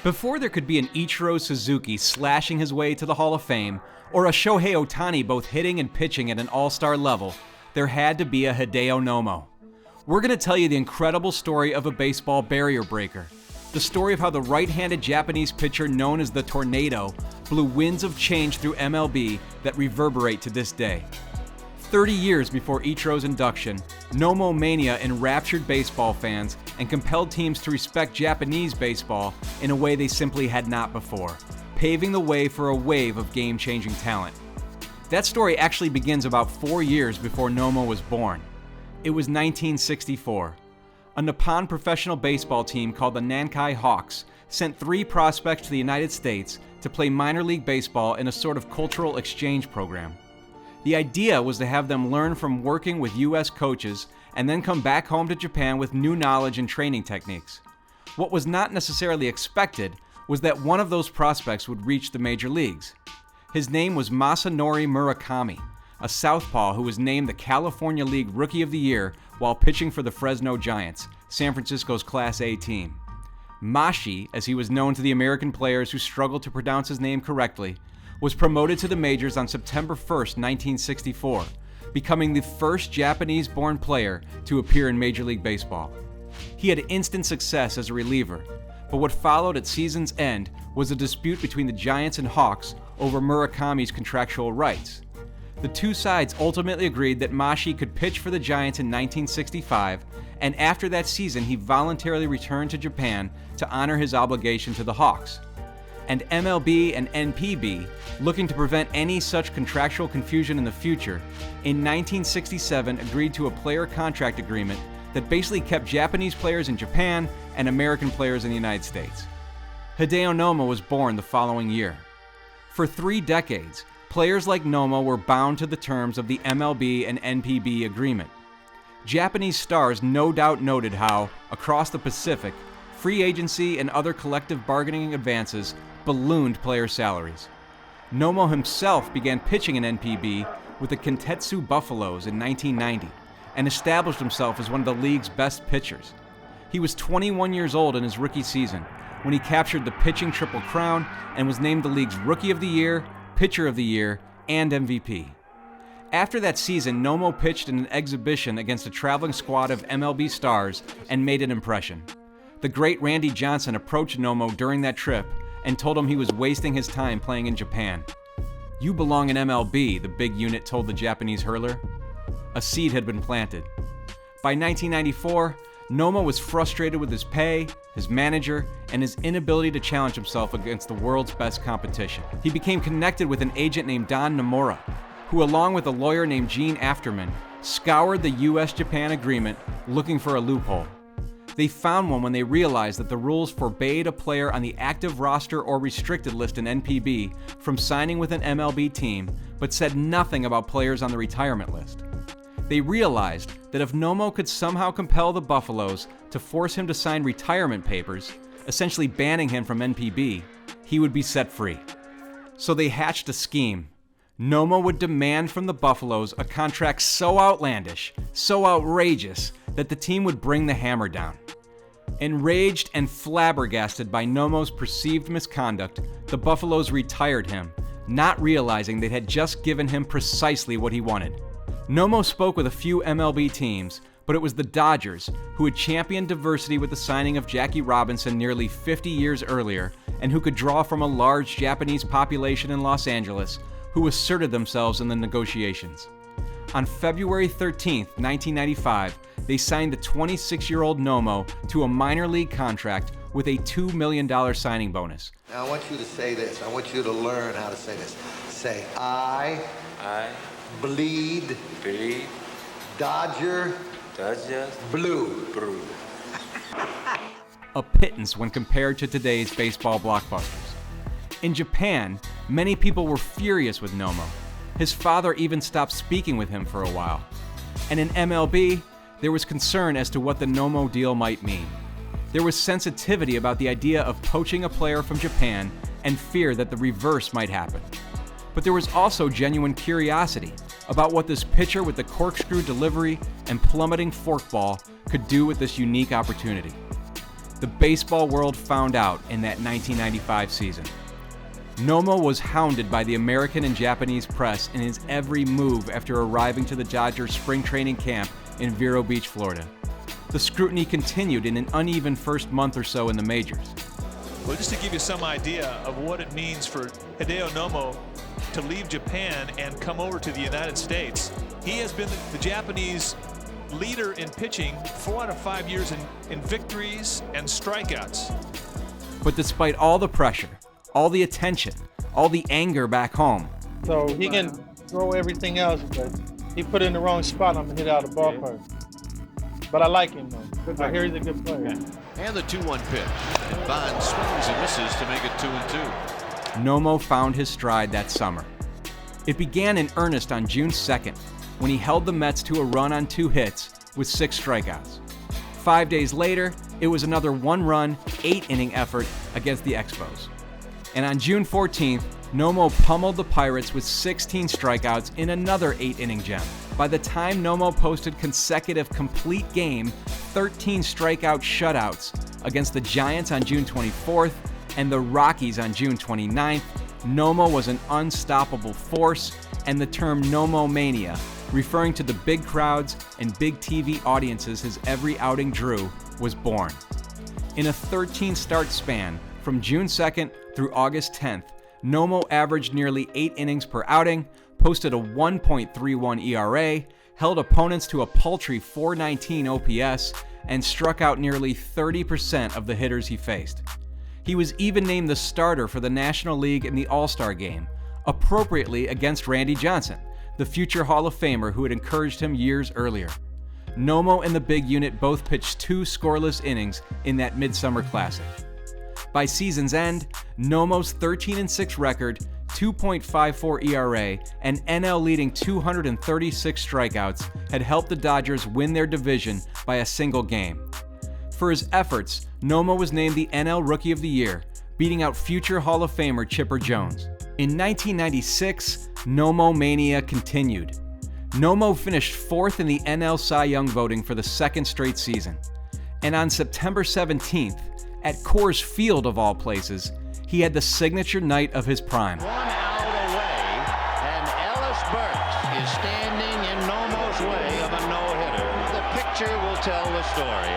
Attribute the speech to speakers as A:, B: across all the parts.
A: Before there could be an Ichiro Suzuki slashing his way to the Hall of Fame, or a Shohei Ohtani both hitting and pitching at an all-star level, there had to be a Hideo Nomo. We're going to tell you the incredible story of a baseball barrier breaker. The story of how the right-handed Japanese pitcher known as the Tornado blew winds of change through MLB that reverberate to this day. 30 years before Ichiro's induction, Nomo mania enraptured baseball fans and compelled teams to respect Japanese baseball in a way they simply had not before, paving the way for a wave of game-changing talent. That story actually begins about 4 years before Nomo was born. It was 1964. A Nippon professional baseball team called the Nankai Hawks sent 3 prospects to the United States to play minor league baseball in a sort of cultural exchange program. The idea was to have them learn from working with U.S. coaches and then come back home to Japan with new knowledge and training techniques. What was not necessarily expected was that one of those prospects would reach the major leagues. His name was Masanori Murakami, a southpaw who was named the California League Rookie of the Year while pitching for the Fresno Giants, San Francisco's Class A team. Mashi, as he was known to the American players who struggled to pronounce his name correctly, was promoted to the majors on September 1st, 1964, becoming the first Japanese-born player to appear in Major League Baseball. He had instant success as a reliever, but what followed at season's end was a dispute between the Giants and Hawks over Murakami's contractual rights. The two sides ultimately agreed that Mashi could pitch for the Giants in 1965, and after that season he voluntarily returned to Japan to honor his obligation to the Hawks. And MLB and NPB, looking to prevent any such contractual confusion in the future, in 1967 agreed to a player contract agreement that basically kept Japanese players in Japan and American players in the United States. Hideo Nomo was born the following year. For 3 decades, players like Nomo were bound to the terms of the MLB and NPB agreement. Japanese stars no doubt noted how, across the Pacific, free agency and other collective bargaining advances ballooned player salaries. Nomo himself began pitching in NPB with the Kintetsu Buffaloes in 1990 and established himself as one of the league's best pitchers. He was 21 years old in his rookie season when he captured the pitching Triple Crown and was named the league's Rookie of the Year, Pitcher of the Year, and MVP. After that season, Nomo pitched in an exhibition against a traveling squad of MLB stars and made an impression. The great Randy Johnson approached Nomo during that trip and told him he was wasting his time playing in Japan. "You belong in MLB," the big unit told the Japanese hurler. A seed had been planted. By 1994, Nomo was frustrated with his pay, his manager, and his inability to challenge himself against the world's best competition. He became connected with an agent named Don Nomura, who, along with a lawyer named Gene Afterman, scoured the U.S.-Japan agreement looking for a loophole. They found one when they realized that the rules forbade a player on the active roster or restricted list in NPB from signing with an MLB team, but said nothing about players on the retirement list. They realized that if Nomo could somehow compel the Buffaloes to force him to sign retirement papers, essentially banning him from NPB, he would be set free. So they hatched a scheme. Nomo would demand from the Buffaloes a contract so outlandish, so outrageous, that the team would bring the hammer down. Enraged and flabbergasted by Nomo's perceived misconduct, the Buffaloes retired him, not realizing they had just given him precisely what he wanted. Nomo spoke with a few MLB teams, but it was the Dodgers, who had championed diversity with the signing of Jackie Robinson nearly 50 years earlier, and who could draw from a large Japanese population in Los Angeles, who asserted themselves in the negotiations. On February 13, 1995, they signed the 26-year-old Nomo to a minor league contract with a $2 million signing bonus.
B: Now I want you to say this. I want you to learn how to say this. Say, I bleed Dodger blue.
A: A pittance when compared to today's baseball blockbusters. In Japan, many people were furious with Nomo. His father even stopped speaking with him for a while. And in MLB, there was concern as to what the Nomo deal might mean. There was sensitivity about the idea of poaching a player from Japan and fear that the reverse might happen. But there was also genuine curiosity about what this pitcher with the corkscrew delivery and plummeting forkball could do with this unique opportunity. the baseball world found out in that 1995 season. Nomo was hounded by the American and Japanese press in his every move after arriving to the Dodgers spring training camp in Vero Beach, Florida. The scrutiny continued in an uneven first month or so in the majors.
C: Well, just to give you some idea of what it means for Hideo Nomo to leave Japan and come over to the United States, he has been the Japanese leader in pitching 4 out of 5 years in victories and strikeouts.
A: But despite all the pressure, all the attention, all the anger back home,
D: So he can throw everything else, but he put it in the wrong spot. I'm gonna hit out of the ballpark. But I like him though. I hear he's a good player.
E: And the 2-1 pitch. And Bond swings and misses to make it 2-2.
A: Nomo found his stride that summer. It began in earnest on June 2nd, when he held the Mets to a run on 2 hits with 6 strikeouts. 5 days later, it was another 1-run, 8-inning effort against the Expos. And on June 14th, Nomo pummeled the Pirates with 16 strikeouts in another 8-inning gem. By the time Nomo posted consecutive complete game, 13 strikeout shutouts against the Giants on June 24th and the Rockies on June 29th, Nomo was an unstoppable force, and the term Nomo Mania, referring to the big crowds and big TV audiences his every outing drew, was born. In a 13-start span, from June 2nd through August 10th, Nomo averaged nearly 8 innings per outing, posted a 1.31 ERA, held opponents to a paltry .419 OPS, and struck out nearly 30% of the hitters he faced. He was even named the starter for the National League in the All-Star Game, appropriately against Randy Johnson, the future Hall of Famer who had encouraged him years earlier. Nomo and the big unit both pitched 2 scoreless innings in that Midsummer Classic. By season's end, Nomo's 13-6 record, 2.54 ERA, and NL-leading 236 strikeouts had helped the Dodgers win their division by a single game. For his efforts, Nomo was named the NL Rookie of the Year, beating out future Hall of Famer Chipper Jones. In 1996, Nomo Mania continued. Nomo finished 4th in the NL Cy Young voting for the 2nd straight season. And on September 17th, at Coors Field of all places, he had the signature night of his prime.
F: 1 out away, and Ellis Burks is standing in Nomo's way of a no-hitter. The picture will tell the story.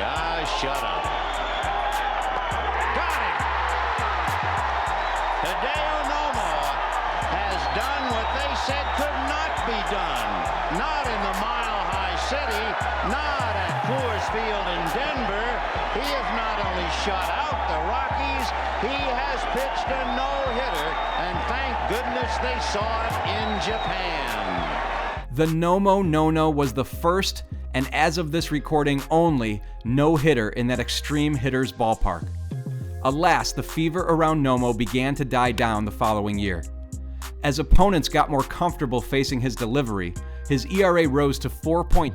F: Shut up. Got it! Hideo Nomo has done what they said could not be done. Not in the Mile High City, not at Coors Field in Denver. He has not only shut out the Rockies, he has pitched a no-hitter, and thank goodness they saw it in Japan.
A: The Nomo No-No was the first, and as of this recording only, no-hitter in that extreme hitter's ballpark. Alas, the fever around Nomo began to die down the following year. As opponents got more comfortable facing his delivery, his ERA rose to 4.25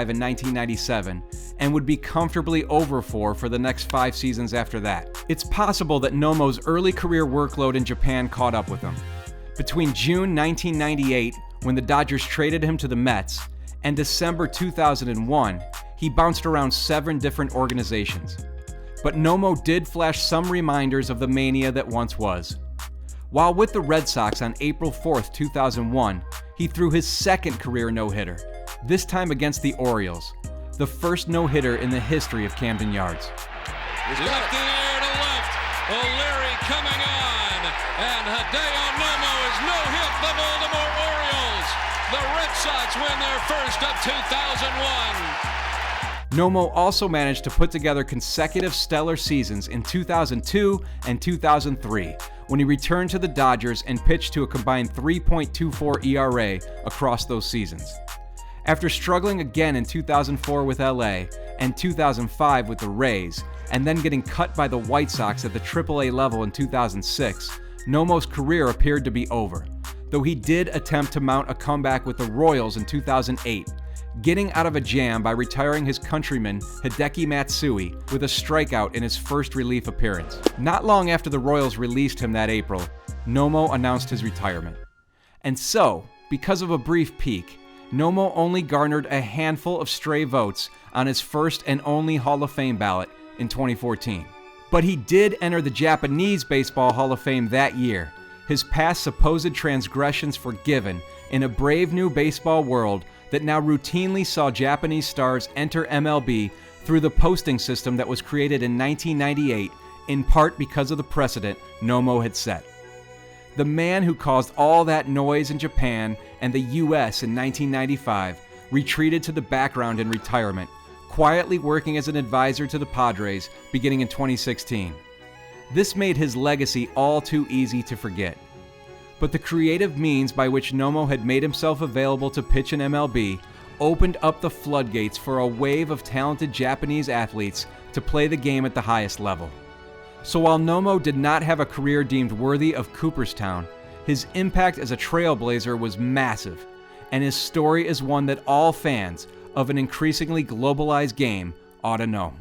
A: in 1997 and would be comfortably over 4 for the next 5 seasons after that. It's possible that Nomo's early career workload in Japan caught up with him. Between June 1998, when the Dodgers traded him to the Mets, and December 2001, he bounced around 7 different organizations. But Nomo did flash some reminders of the mania that once was. While with the Red Sox on April 4th, 2001, he threw his 2nd career no-hitter, this time against the Orioles, the first no-hitter in the history of Camden Yards.
G: Left in the air to left, O'Leary coming on, and Hideo Nomo is no-hit the Baltimore Orioles. The Red Sox win their first of 2001.
A: Nomo also managed to put together consecutive stellar seasons in 2002 and 2003, when he returned to the Dodgers and pitched to a combined 3.24 ERA across those seasons. After struggling again in 2004 with LA and 2005 with the Rays, and then getting cut by the White Sox at the AAA level in 2006, Nomo's career appeared to be over, though he did attempt to mount a comeback with the Royals in 2008, getting out of a jam by retiring his countryman Hideki Matsui with a strikeout in his first relief appearance. Not long after the Royals released him that April, Nomo announced his retirement. And so, because of a brief peak, Nomo only garnered a handful of stray votes on his first and only Hall of Fame ballot in 2014. But he did enter the Japanese Baseball Hall of Fame that year, his past supposed transgressions forgiven in a brave new baseball world that now routinely saw Japanese stars enter MLB through the posting system that was created in 1998, in part because of the precedent Nomo had set. The man who caused all that noise in Japan and the US in 1995 retreated to the background in retirement, quietly working as an advisor to the Padres beginning in 2016. This made his legacy all too easy to forget. But the creative means by which Nomo had made himself available to pitch in MLB opened up the floodgates for a wave of talented Japanese athletes to play the game at the highest level. So while Nomo did not have a career deemed worthy of Cooperstown, his impact as a trailblazer was massive, and his story is one that all fans of an increasingly globalized game ought to know.